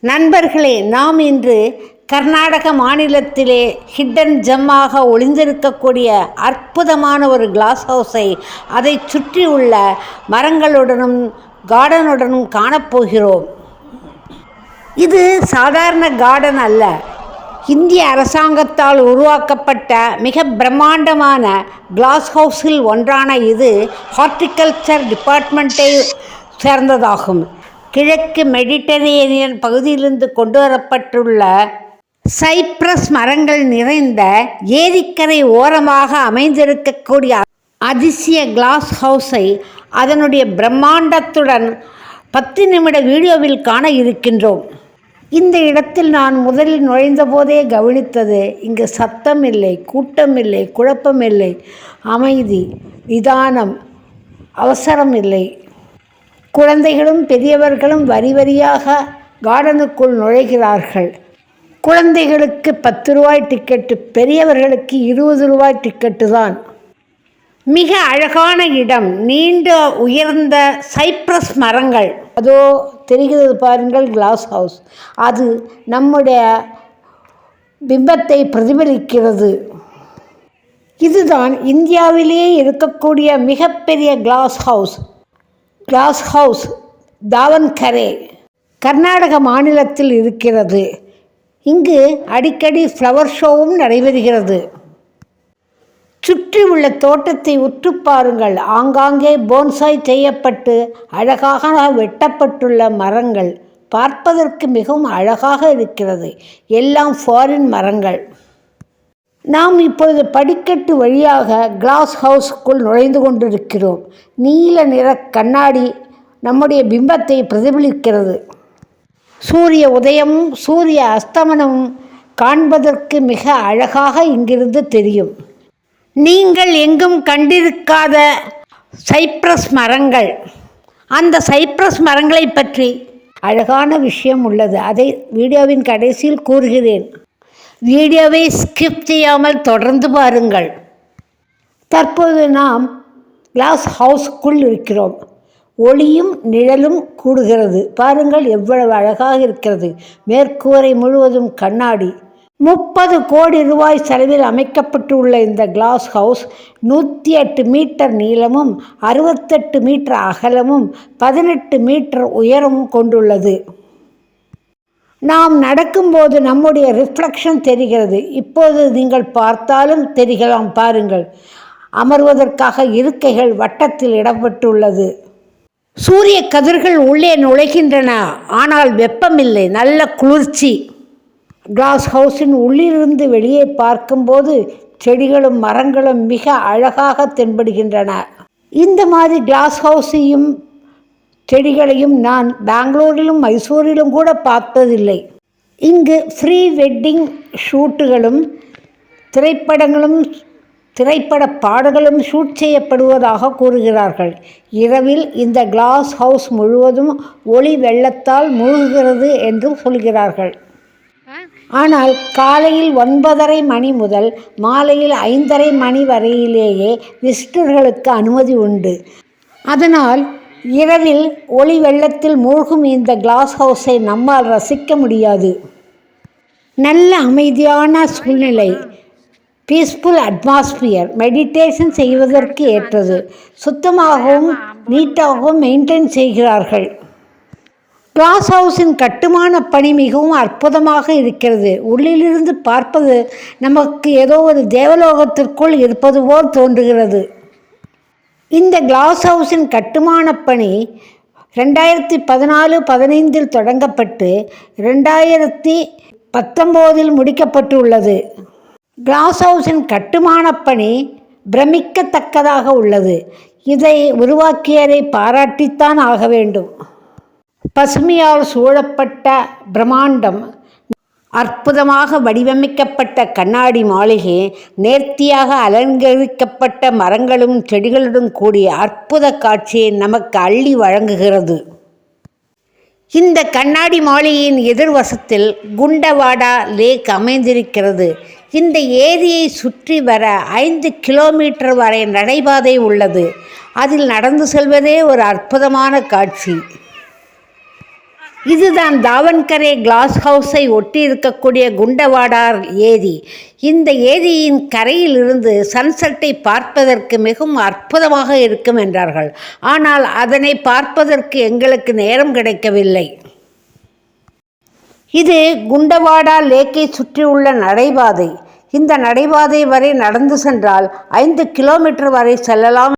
நண்பர்களே, நாம் இன்று கர்நாடக மாநிலத்திலே ஹிடன் ஜெம்மாக ஒளிந்திருக்கக்கூடிய அற்புதமான ஒரு கிளாஸ் ஹவுஸை அதை சுற்றியுள்ள மரங்களுடனும் கார்டனுடனும் காணப்போகிறோம். இது சாதாரண கார்டன் அல்ல. இந்திய அரசாங்கத்தால் உருவாக்கப்பட்ட மிக பிரம்மாண்டமான கிளாஸ் ஹவுஸில் ஒன்றான இது ஹார்டிகல்ச்சர் டிபார்ட்மெண்ட்டை சேர்ந்ததாகும். கிழக்கு மெடிட்டரேனியன் பகுதியிலிருந்து கொண்டு வரப்பட்டுள்ள சைப்ரஸ் மரங்கள் நிறைந்த ஏரிக்கரை ஓரமாக அமைந்திருக்கக்கூடிய அதிசய கிளாஸ் ஹவுஸை அதனுடைய பிரம்மாண்டத்துடன் 10 நிமிட வீடியோவில் காண இருக்கின்றோம். இந்த இடத்தில் நான் முதலில் நுழைந்த போதே கவனித்தது, இங்கு சத்தம் இல்லை, கூட்டம் இல்லை, குழப்பம் இல்லை, அமைதி, நிதானம், அவசரம் இல்லை. குழந்தைகளும் பெரியவர்களும் வரி வரியாக கார்டனுக்குள் நுழைகிறார்கள். குழந்தைகளுக்கு 10 ரூபாய் டிக்கெட்டு, பெரியவர்களுக்கு 20 ரூபாய் டிக்கெட்டு தான். மிக அழகான இடம். நீண்ட உயர்ந்த சைப்ரஸ் மரங்கள், அதோ தெரிகிறது பாருங்கள் கிளாஸ் ஹவுஸ். அது நம்முடைய பிம்பத்தை பிரதிபலிக்கிறது. இதுதான் இந்தியாவிலேயே இருக்கக்கூடிய மிகப்பெரிய glass house. Glass house Davangere Karnataka மாநிலத்தில் இருக்கிறது. இங்கு அடிக்கடி ஃப்ளவர் ஷோவும் நடைபெறுகிறது. சுற்றி உள்ள தோட்டத்தை உற்று பாருங்கள். ஆங்காங்கே போன்சாய் செய்யப்பட்டு அழகாக வெட்டப்பட்டுள்ள மரங்கள் பார்ப்பதற்கு மிகவும் அழகாக இருக்கிறது. எல்லாம் ஃபாரின் மரங்கள். நாம் இப்பொழுது படிக்கட்டு வழியாக கிளாஸ் ஹவுஸுக்குள் நுழைந்து கொண்டிருக்கிறோம். நீல நிற கண்ணாடி நம்முடைய பிம்பத்தை பிரதிபலிக்கிறது. சூரிய உதயமும் சூரிய அஸ்தமனமும் காண்பதற்கு மிக அழகாக இங்கிருந்து தெரியும். நீங்கள் எங்கும் கண்டிருக்காத சைப்ரஸ் மரங்கள். அந்த சைப்ரஸ் மரங்களை பற்றி அழகான விஷயம் உள்ளது. அதை வீடியோவின் கடைசியில் கூறுகிறேன். வீடியோவை ஸ்கிப் செய்யாமல் தொடர்ந்து பாருங்கள். தற்போது நாம் கிளாஸ் ஹவுஸுக்குள் இருக்கிறோம். ஒளியும் நிழலும் கூடுகிறது. பாருங்கள் எவ்வளவு அழகாக இருக்கிறது. மேற்கூரை முழுவதும் கண்ணாடி. 30 கோடி ரூபாய் செலவில் அமைக்கப்பட்டுள்ள இந்த கிளாஸ் ஹவுஸ் 108 மீட்டர் நீளமும் 68 மீட்டர் அகலமும் 18 மீட்டர் உயரமும் கொண்டுள்ளது. நாம் நடக்கும்போது நம்முடைய ரிஃப்ளெக்ஷன் தெரிகிறது. இப்போது நீங்கள் பார்த்தாலும் தெரிகலாம். பாருங்கள், அமர்வதற்காக இருக்கைகள் வட்டத்தில் இடப்பட்டுள்ளது. சூரிய கதிர்கள் உள்ளே நுழைகின்றன. ஆனால் வெப்பமில்லை, நல்ல குளிர்ச்சி. கிளாஸ் ஹவுஸின் உள்ளிருந்து வெளியே பார்க்கும்போது செடிகளும் மரங்களும் மிக அழகாக தென்படுகின்றன. இந்த மாதிரி கிளாஸ் ஹவுஸையும் செடிகளையும் நான் பெங்களூரிலும் மைசூரிலும் கூட பார்த்ததில்லை. இங்கு ப்ரீ வெட்டிங் ஷூட்டுகளும் திரைப்படங்களும் திரைப்பட பாடல்களும் ஷூட் செய்யப்படுவதாக கூறுகிறார்கள். இரவில் இந்த கிளாஸ் ஹவுஸ் முழுவதும் ஒளி வெள்ளத்தால் மூழ்குகிறது என்று சொல்கிறார்கள். ஆனால் காலையில் 9:30 மணி முதல் மாலையில் 5:30 மணி வரையிலேயே விசிட்டர்களுக்கு அனுமதி உண்டு. அதனால் இரவில் ஒளி வெள்ளத்தில் மூழ்கும் இந்த கிளாஸ் ஹவுஸை நம்மால் ரசிக்க முடியாது. நல்ல அமைதியான சூழ்நிலை, பீஸ்ஃபுல் அட்மாஸ்பியர், மெடிடேஷன் செய்வதற்கு ஏற்றது. சுத்தமாகவும் நீட்டாகவும் மெயின்டைன் செய்கிறார்கள். கிளாஸ் ஹவுஸின் கட்டுமான பணி மிகவும் அற்புதமாக இருக்கிறது. உள்ளிலிருந்து பார்ப்பது நமக்கு ஏதோ ஒரு தேவலோகத்திற்குள் இருப்பது போல் தோன்றுகிறது. இந்த கிளாஸ் ஹவுஸின் கட்டுமான பணி 2014-15 தொடங்கப்பட்டு 2019 முடிக்கப்பட்டுள்ளது. கிளாஸ் ஹவுஸின் கட்டுமான பணி பிரமிக்கத்தக்கதாக உள்ளது. இதை உருவாக்கியரை பாராட்டித்தான் ஆக வேண்டும். பசுமையால் சூழப்பட்ட பிரம்மாண்டம், அற்புதமாக வடிவமைக்கப்பட்ட கண்ணாடி மாளிகை, நேர்த்தியாக அலங்கரிக்கப்பட்ட மரங்களும் செடிகளுடன் கூடிய அற்புத காட்சியை நமக்கு அள்ளி வழங்குகிறது. இந்த கண்ணாடி மாளிகையின் எதிர்வசத்தில் குண்டவாடா லேக் அமைந்திருக்கிறது. இந்த ஏரியை சுற்றி வர 5 கிலோமீட்டர் வரை நடைபாதை உள்ளது. அதில் நடந்து செல்வதே ஒரு அற்புதமான காட்சி. இதுதான் தாவன்கரே கிளாஸ் ஹவுஸை ஒட்டி இருக்கக்கூடிய குண்டவாடார் ஏரி. இந்த ஏரியின் கரையில் இருந்து சன்செட்டை பார்ப்பதற்கு மிகவும் அற்புதமாக இருக்கும் என்றார்கள். ஆனால் அதனை பார்ப்பதற்கு எங்களுக்கு நேரம் கிடைக்கவில்லை. இது குண்டவாடா லேக்கை சுற்றியுள்ள நடைபாதை. இந்த நடைபாதை வரை நடந்து சென்றால் 5 கிலோமீட்டர் வரை செல்லலாம்